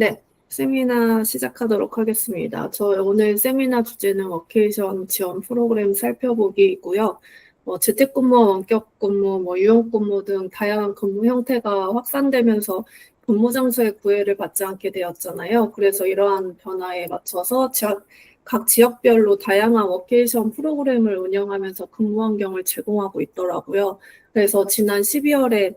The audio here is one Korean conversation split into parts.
네, 세미나 시작하도록 하겠습니다. 저 오늘 세미나 주제는 워케이션 지원 프로그램 살펴보기이고요. 재택근무와 원격근무, 유연근무 등 다양한 근무 형태가 확산되면서 근무 장소의 구애를 받지 않게 되었잖아요. 그래서 이러한 변화에 맞춰서 각 지역별로 다양한 워케이션 프로그램을 운영하면서 근무 환경을 제공하고 있더라고요. 그래서 지난 12월에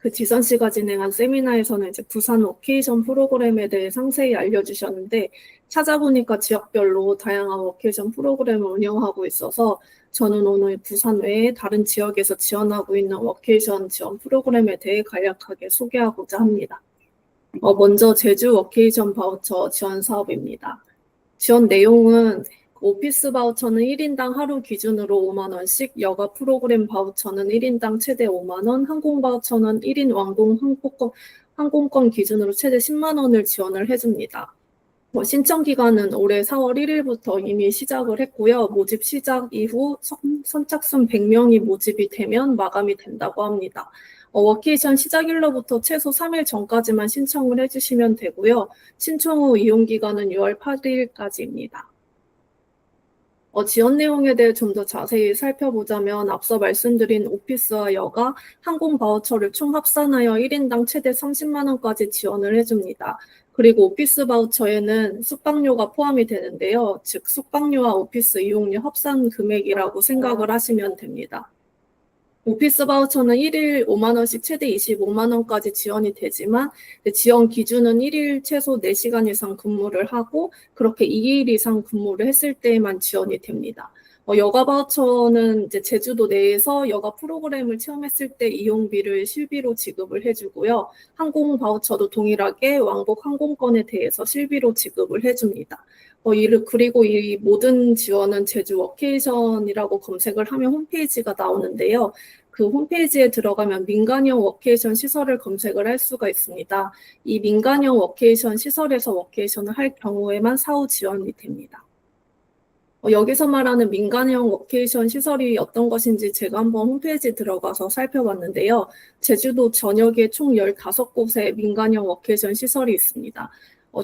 그 지선 씨가 진행한 세미나에서는 이제 부산 워케이션 프로그램에 대해 상세히 알려주셨는데 찾아보니까 지역별로 다양한 워케이션 프로그램을 운영하고 있어서 저는 오늘 부산 외에 다른 지역에서 지원하고 있는 워케이션 지원 프로그램에 대해 간략하게 소개하고자 합니다. 먼저 제주 워케이션 바우처 지원 사업입니다. 지원 내용은 오피스 바우처는 1인당 하루 기준으로 5만 원씩, 여가 프로그램 바우처는 1인당 최대 5만 원, 항공 바우처는 1인 왕복 항공권 기준으로 최대 10만 원을 지원을 해줍니다. 신청 기간은 올해 4월 1일부터 이미 시작을 했고요. 모집 시작 이후 선착순 100명이 모집이 되면 마감이 된다고 합니다. 워케이션 시작일로부터 최소 3일 전까지만 신청을 해주시면 되고요. 신청 후 이용 기간은 6월 8일까지입니다. 지원 내용에 대해 좀 더 자세히 살펴보자면 앞서 말씀드린 오피스와 여가, 항공 바우처를 총 합산하여 1인당 최대 30만 원까지 지원을 해줍니다. 그리고 오피스 바우처에는 숙박료가 포함이 되는데요. 즉 숙박료와 오피스 이용료 합산 금액이라고 생각을 하시면 됩니다. 오피스 바우처는 1일 5만 원씩 최대 25만 원까지 지원이 되지만 지원 기준은 1일 최소 4시간 이상 근무를 하고 그렇게 2일 이상 근무를 했을 때에만 지원이 됩니다. 여가 바우처는 이제 제주도 내에서 여가 프로그램을 체험했을 때 이용비를 실비로 지급을 해주고요. 항공 바우처도 동일하게 왕복 항공권에 대해서 실비로 지급을 해줍니다. 그리고 이 모든 지원은 제주 워케이션이라고 검색을 하면 홈페이지가 나오는데요. 그 홈페이지에 들어가면 민간형 워케이션 시설을 검색을 할 수가 있습니다. 이 민간형 워케이션 시설에서 워케이션을 할 경우에만 사후 지원이 됩니다. 여기서 말하는 민간형 워케이션 시설이 어떤 것인지 제가 한번 홈페이지에 들어가서 살펴봤는데요. 제주도 전역에 총 15곳의 민간형 워케이션 시설이 있습니다.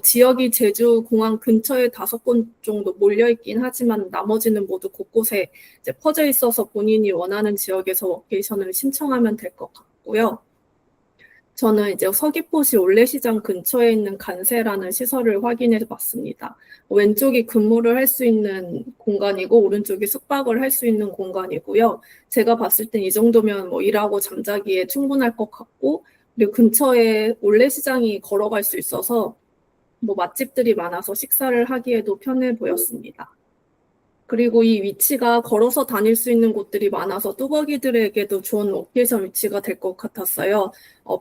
지역이 제주 공항 근처에 5곳 정도 몰려있긴 하지만 나머지는 모두 곳곳에 이제 퍼져 있어서 본인이 원하는 지역에서 워케이션을 신청하면 될 것 같고요. 저는 이제 서귀포시 올레시장 근처에 있는 간세라는 시설을 확인해 봤습니다. 왼쪽이 근무를 할 수 있는 공간이고 오른쪽이 숙박을 할 수 있는 공간이고요. 제가 봤을 땐 이 정도면 일하고 잠자기에 충분할 것 같고 그리고 근처에 올레시장이 걸어갈 수 있어서 맛집들이 많아서 식사를 하기에도 편해 보였습니다. 그리고 이 위치가 걸어서 다닐 수 있는 곳들이 많아서 뚜벅이들에게도 좋은 워케이션 위치가 될 것 같았어요.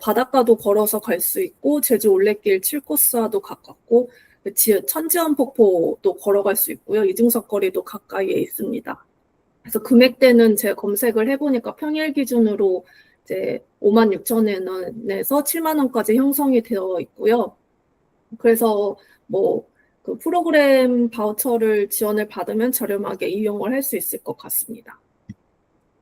바닷가도 걸어서 갈 수 있고 제주 올레길 7코스와도 가깝고 천지연 폭포도 걸어갈 수 있고요. 이중석 거리도 가까이에 있습니다. 그래서 금액대는 제가 검색을 해보니까 평일 기준으로 이제 56,000원에서 7만 원까지 형성이 되어 있고요. 그래서 그 프로그램 바우처를 지원을 받으면 저렴하게 이용을 할 수 있을 것 같습니다.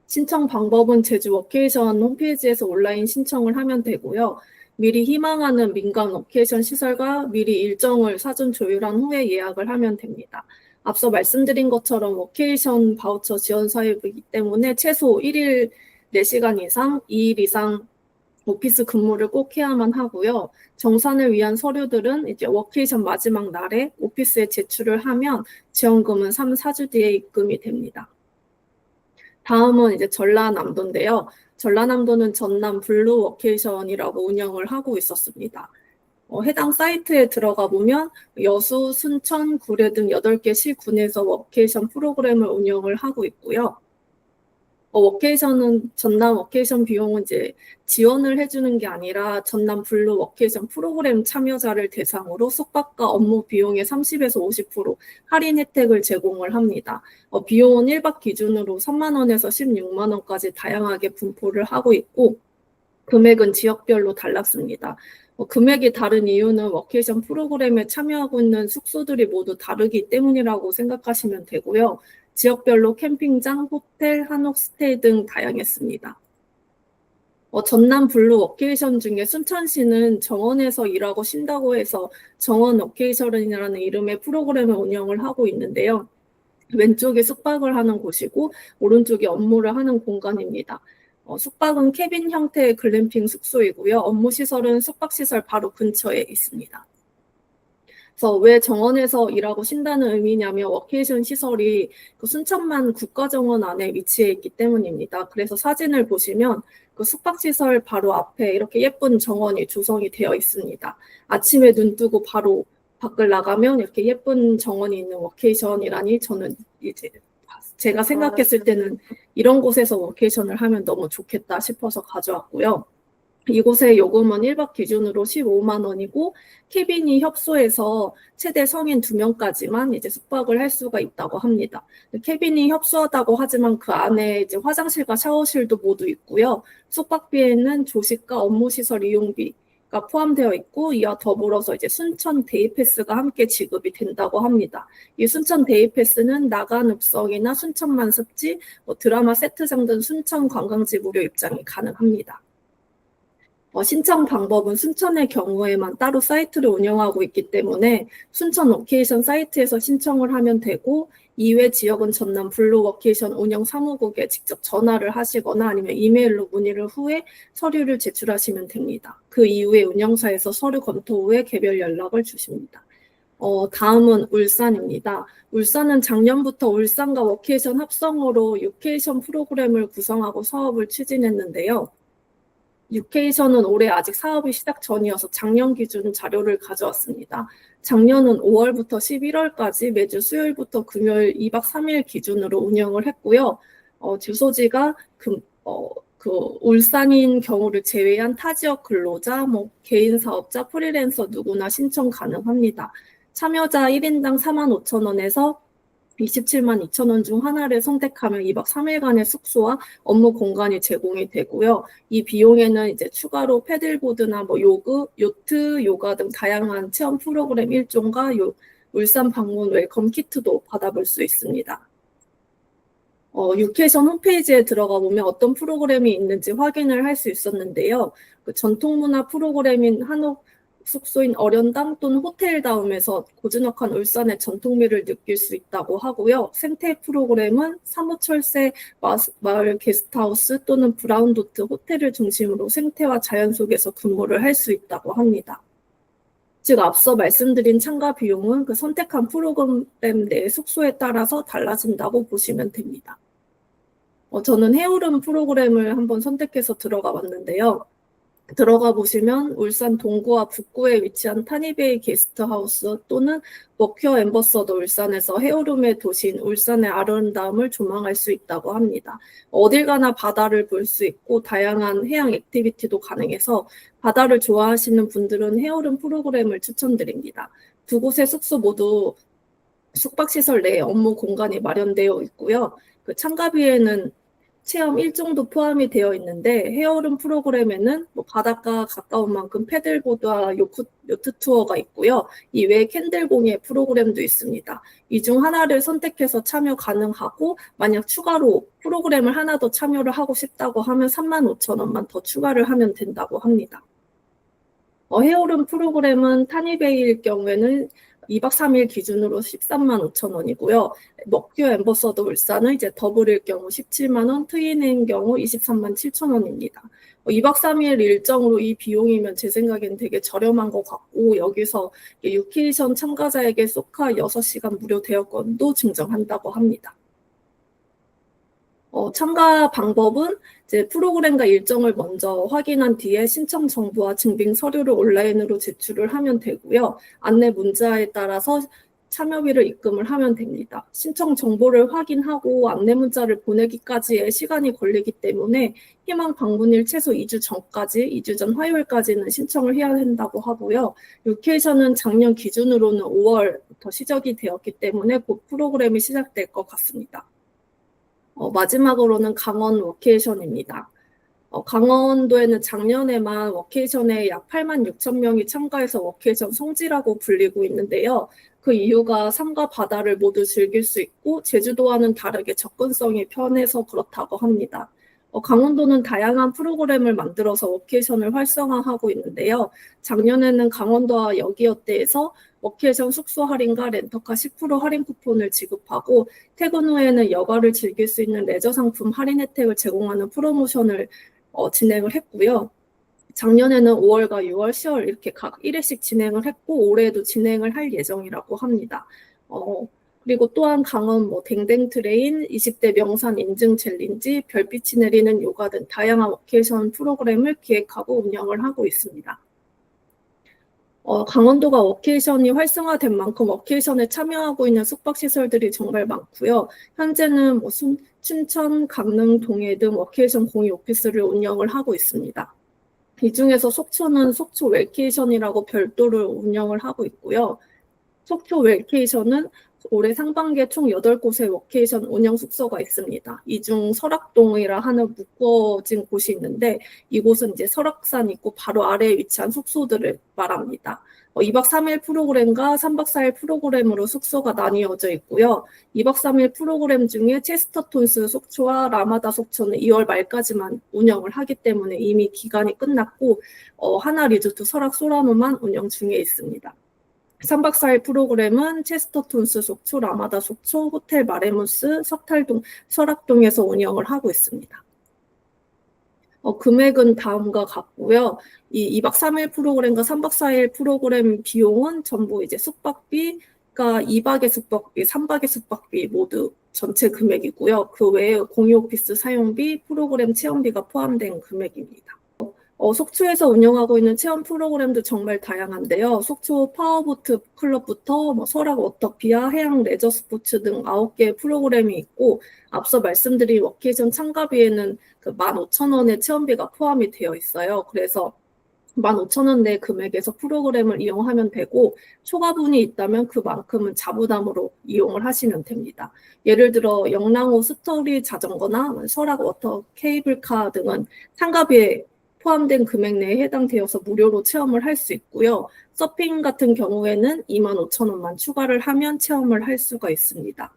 신청 방법은 제주 워케이션 홈페이지에서 온라인 신청을 하면 되고요. 미리 희망하는 민간 워케이션 시설과 미리 일정을 사전 조율한 후에 예약을 하면 됩니다. 앞서 말씀드린 것처럼 워케이션 바우처 지원 사업이기 때문에 최소 1일 4시간 이상, 2일 이상 오피스 근무를 꼭 해야만 하고요. 정산을 위한 서류들은 이제 워케이션 마지막 날에 오피스에 제출을 하면 지원금은 3, 4주 뒤에 입금이 됩니다. 다음은 이제 전라남도인데요. 전라남도는 전남 블루 워케이션이라고 운영을 하고 있었습니다. 해당 사이트에 들어가 보면 여수, 순천, 구례 등 8개 시군에서 워케이션 프로그램을 운영을 하고 있고요. 워케이션은 전남 워케이션 비용은 이제 지원을 해주는 게 아니라 전남 블루 워케이션 프로그램 참여자를 대상으로 숙박과 업무 비용의 30에서 50% 할인 혜택을 제공을 합니다. 비용은 1박 기준으로 3만 원에서 16만 원까지 다양하게 분포를 하고 있고 금액은 지역별로 달랐습니다. 금액이 다른 이유는 워케이션 프로그램에 참여하고 있는 숙소들이 모두 다르기 때문이라고 생각하시면 되고요. 지역별로 캠핑장, 호텔, 한옥 스테이 등 다양했습니다. 전남 블루 워케이션 중에 순천시는 정원에서 일하고 쉰다고 해서 정원 워케이션이라는 이름의 프로그램을 운영을 하고 있는데요. 왼쪽이 숙박을 하는 곳이고 오른쪽이 업무를 하는 공간입니다. 숙박은 캐빈 형태의 글램핑 숙소이고요. 업무 시설은 숙박시설 바로 근처에 있습니다. 그래서 왜 정원에서 일하고 쉰다는 의미냐면 워케이션 시설이 그 순천만 국가정원 안에 위치해 있기 때문입니다. 그래서 사진을 보시면 그 숙박시설 바로 앞에 이렇게 예쁜 정원이 조성이 되어 있습니다. 아침에 눈 뜨고 바로 밖을 나가면 이렇게 예쁜 정원이 있는 워케이션이라니 저는 이제 제가 생각했을 때는 이런 곳에서 워케이션을 하면 너무 좋겠다 싶어서 가져왔고요. 이곳의 요금은 1박 기준으로 15만 원이고 캐빈이 협소해서 최대 성인 2명까지만 이제 숙박을 할 수가 있다고 합니다. 캐빈이 협소하다고 하지만 그 안에 이제 화장실과 샤워실도 모두 있고요. 숙박비에는 조식과 업무시설 이용비가 포함되어 있고 이와 더불어서 이제 순천 데이패스가 함께 지급이 된다고 합니다. 이 순천 데이패스는 나간 읍성이나 순천만 습지, 드라마 세트장 등 순천 관광지 무료 입장이 가능합니다. 신청 방법은 순천의 경우에만 따로 사이트를 운영하고 있기 때문에 순천 워케이션 사이트에서 신청을 하면 되고 이외 지역은 전남 블루 워케이션 운영 사무국에 직접 전화를 하시거나 아니면 이메일로 문의를 후에 서류를 제출하시면 됩니다. 그 이후에 운영사에서 서류 검토 후에 개별 연락을 주십니다. 다음은 울산입니다. 울산은 작년부터 울산과 워케이션 합성으로 유케이션 프로그램을 구성하고 사업을 추진했는데요. 유케이션은 올해 아직 사업이 시작 전이어서 작년 기준 자료를 가져왔습니다. 작년은 5월부터 11월까지 매주 수요일부터 금요일 2박 3일 기준으로 운영을 했고요. 주소지가 울산인 경우를 제외한 타 지역 근로자, 개인 사업자, 프리랜서 누구나 신청 가능합니다. 참여자 1인당 45,000원에서 27만 2천 원 중 하나를 선택하면 2박 3일간의 숙소와 업무 공간이 제공이 되고요. 이 비용에는 이제 추가로 패들보드나 요트, 요가 등 다양한 체험 프로그램 일종과 울산 방문 웰컴 키트도 받아볼 수 있습니다. 유케이션 홈페이지에 들어가 보면 어떤 프로그램이 있는지 확인을 할 수 있었는데요. 그 전통문화 프로그램인 한옥 숙소인 어련당 또는 호텔다움에서 고즈넉한 울산의 전통미를 느낄 수 있다고 하고요. 생태 프로그램은 사무철새 마을 게스트하우스 또는 브라운도트 호텔을 중심으로 생태와 자연 속에서 근무를 할 수 있다고 합니다. 즉 앞서 말씀드린 참가 비용은 그 선택한 프로그램 내 숙소에 따라서 달라진다고 보시면 됩니다. 저는 해오름 프로그램을 한번 선택해서 들어가 봤는데요. 들어가 보시면 울산 동구와 북구에 위치한 타니베이 게스트하우스 또는 워큐어 엠버서더 울산에서 해오름의 도시인 울산의 아름다움을 조망할 수 있다고 합니다. 어딜 가나 바다를 볼 수 있고 다양한 해양 액티비티도 가능해서 바다를 좋아하시는 분들은 해오름 프로그램을 추천드립니다. 두 곳의 숙소 모두 숙박시설 내에 업무 공간이 마련되어 있고요. 그 참가비에는 체험 1종도 포함이 되어 있는데 헤어룸 프로그램에는 바닷가 가까운 만큼 패들보드와 요트 투어가 있고요. 이외에 캔들 공예 프로그램도 있습니다. 이 중 하나를 선택해서 참여 가능하고 만약 추가로 프로그램을 하나 더 참여를 하고 싶다고 하면 35,000원만 더 추가를 하면 된다고 합니다. 헤어룸 프로그램은 타니베이일 경우에는 2박 3일 기준으로 13만 5천 원이고요. 먹규 엠버서더 울산은 이제 더블일 경우 17만 원, 트윈인 경우 23만 7천 원입니다. 2박 3일 일정으로 이 비용이면 제 생각엔 되게 저렴한 것 같고 여기서 유케이션 참가자에게 소카 6시간 무료 대여권도 증정한다고 합니다. 참가 방법은 이제 프로그램과 일정을 먼저 확인한 뒤에 신청 정보와 증빙 서류를 온라인으로 제출을 하면 되고요. 안내 문자에 따라서 참여비를 입금을 하면 됩니다. 신청 정보를 확인하고 안내 문자를 보내기까지의 시간이 걸리기 때문에 희망 방문일 최소 2주 전까지, 2주 전 화요일까지는 신청을 해야 한다고 하고요. 유케이션은 작년 기준으로는 5월부터 시작이 되었기 때문에 곧 프로그램이 시작될 것 같습니다. 마지막으로는 강원 워케이션입니다. 강원도에는 작년에만 워케이션에 약 8만 6천 명이 참가해서 워케이션 성지라고 불리고 있는데요. 그 이유가 산과 바다를 모두 즐길 수 있고 제주도와는 다르게 접근성이 편해서 그렇다고 합니다. 강원도는 다양한 프로그램을 만들어서 워케이션을 활성화하고 있는데요. 작년에는 강원도와 여기어때에서 워케이션 숙소 할인과 렌터카 10% 할인 쿠폰을 지급하고 퇴근 후에는 여가를 즐길 수 있는 레저 상품 할인 혜택을 제공하는 프로모션을 진행을 했고요. 작년에는 5월과 6월, 10월 이렇게 각 1회씩 진행을 했고 올해도 진행을 할 예정이라고 합니다. 그리고 또한 강원 댕댕 트레인, 20대 명산 인증 챌린지, 별빛이 내리는 요가 등 다양한 워케이션 프로그램을 기획하고 운영을 하고 있습니다. 강원도가 워케이션이 활성화된 만큼 워케이션에 참여하고 있는 숙박시설들이 정말 많고요. 현재는 춘천, 강릉, 동해 등 워케이션 공유 오피스를 운영을 하고 있습니다. 이 중에서 속초는 속초 웰케이션이라고 별도로 운영을 하고 있고요. 속초 웰케이션은 올해 상반기에 총 8곳의 워케이션 운영 숙소가 있습니다. 이 중 설악동이라 하는 묶어진 곳이 있는데 이곳은 이제 설악산 있고 바로 아래에 위치한 숙소들을 말합니다. 2박 3일 프로그램과 3박 4일 프로그램으로 숙소가 나뉘어져 있고요. 2박 3일 프로그램 중에 체스터톤스 속초와 라마다 속초는 2월 말까지만 운영을 하기 때문에 이미 기간이 끝났고 하나 리조트 설악 소라노만 운영 중에 있습니다. 3박 4일 프로그램은 체스터톤스 속초, 라마다 속초, 호텔 마레무스, 석탈동, 설악동에서 운영을 하고 있습니다. 금액은 다음과 같고요. 이 2박 3일 프로그램과 3박 4일 프로그램 비용은 전부 이제 숙박비가 2박의 숙박비, 3박의 숙박비 모두 전체 금액이고요. 그 외에 공유 오피스 사용비, 프로그램 체험비가 포함된 금액입니다. 속초에서 운영하고 있는 체험 프로그램도 정말 다양한데요. 속초 파워보트 클럽부터 설악 워터피아, 해양 레저 스포츠 등 9개의 프로그램이 있고 앞서 말씀드린 워케이션 참가비에는 그 15,000원의 체험비가 포함이 되어 있어요. 그래서 15,000원 내 금액에서 프로그램을 이용하면 되고 초과분이 있다면 그만큼은 자부담으로 이용을 하시면 됩니다. 예를 들어 영랑호 스토리 자전거나 설악 워터 케이블카 등은 참가비에 포함된 금액 내에 해당되어서 무료로 체험을 할 수 있고요. 서핑 같은 경우에는 25,000원만 추가를 하면 체험을 할 수가 있습니다.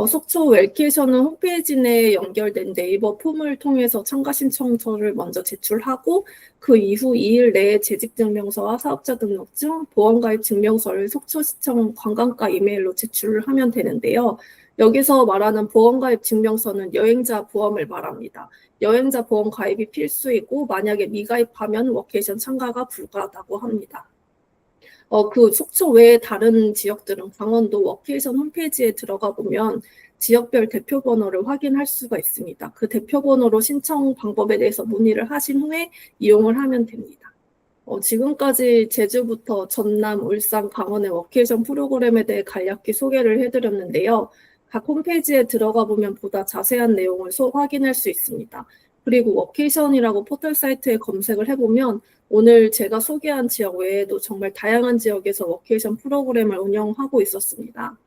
속초 웰케이션은 홈페이지 내에 연결된 네이버 폼을 통해서 참가 신청서를 먼저 제출하고 그 이후 2일 내에 재직증명서와 사업자 등록증, 보험가입 증명서를 속초시청 관광과 이메일로 제출을 하면 되는데요. 여기서 말하는 보험가입 증명서는 여행자 보험을 말합니다. 여행자 보험 가입이 필수이고 만약에 미가입하면 워케이션 참가가 불가하다고 합니다. 그 속초 외에 다른 지역들은 강원도 워케이션 홈페이지에 들어가 보면 지역별 대표번호를 확인할 수가 있습니다. 그 대표번호로 신청 방법에 대해서 문의를 하신 후에 이용을 하면 됩니다. 지금까지 제주부터 전남, 울산, 강원의 워케이션 프로그램에 대해 간략히 소개를 해드렸는데요. 각 홈페이지에 들어가 보면 보다 자세한 내용을 확인할 수 있습니다. 그리고 워케이션이라고 포털 사이트에 검색을 해보면 오늘 제가 소개한 지역 외에도 정말 다양한 지역에서 워케이션 프로그램을 운영하고 있었습니다.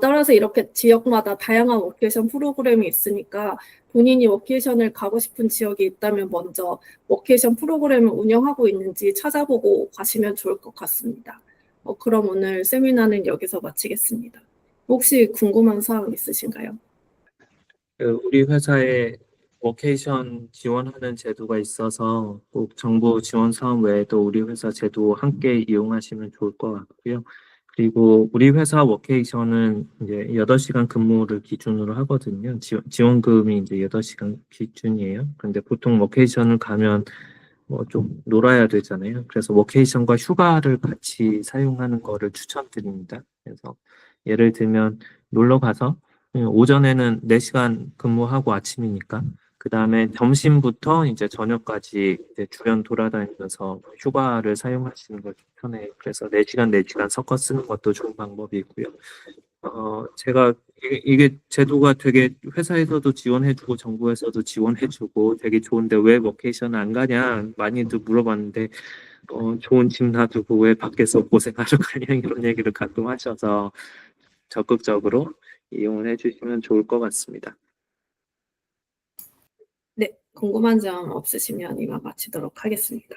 따라서 이렇게 지역마다 다양한 워케이션 프로그램이 있으니까 본인이 워케이션을 가고 싶은 지역이 있다면 먼저 워케이션 프로그램을 운영하고 있는지 찾아보고 가시면 좋을 것 같습니다. 그럼 오늘 세미나는 여기서 마치겠습니다. 혹시 궁금한 사항 있으신가요? 우리 회사에 워케이션 지원하는 제도가 있어서 꼭 정부 지원 사업 외에도 우리 회사 제도 함께 이용하시면 좋을 것 같고요. 그리고 우리 회사 워케이션은 이제 8시간 근무를 기준으로 하거든요. 지원금이 이제 8시간 기준이에요. 근데 보통 워케이션을 가면 좀 놀아야 되잖아요. 그래서 워케이션과 휴가를 같이 사용하는 거를 추천드립니다. 그래서 예를 들면 놀러 가서 오전에는 4시간 근무하고 아침이니까 그 다음에 점심부터 이제 저녁까지 이제 주변 돌아다니면서 휴가를 사용하시는 걸 추천해요. 그래서 4시간, 4시간 섞어 쓰는 것도 좋은 방법이고요. 제가 이게 제도가 되게 회사에서도 지원해주고 정부에서도 지원해주고 되게 좋은데 왜 워케이션 안 가냐 많이들 물어봤는데 좋은 집 놔두고 왜 밖에서 고생하러 가냐 이런 얘기를 가끔 하셔서 적극적으로 이용을 해주시면 좋을 것 같습니다. 네, 궁금한 점 없으시면 이만 마치도록 하겠습니다.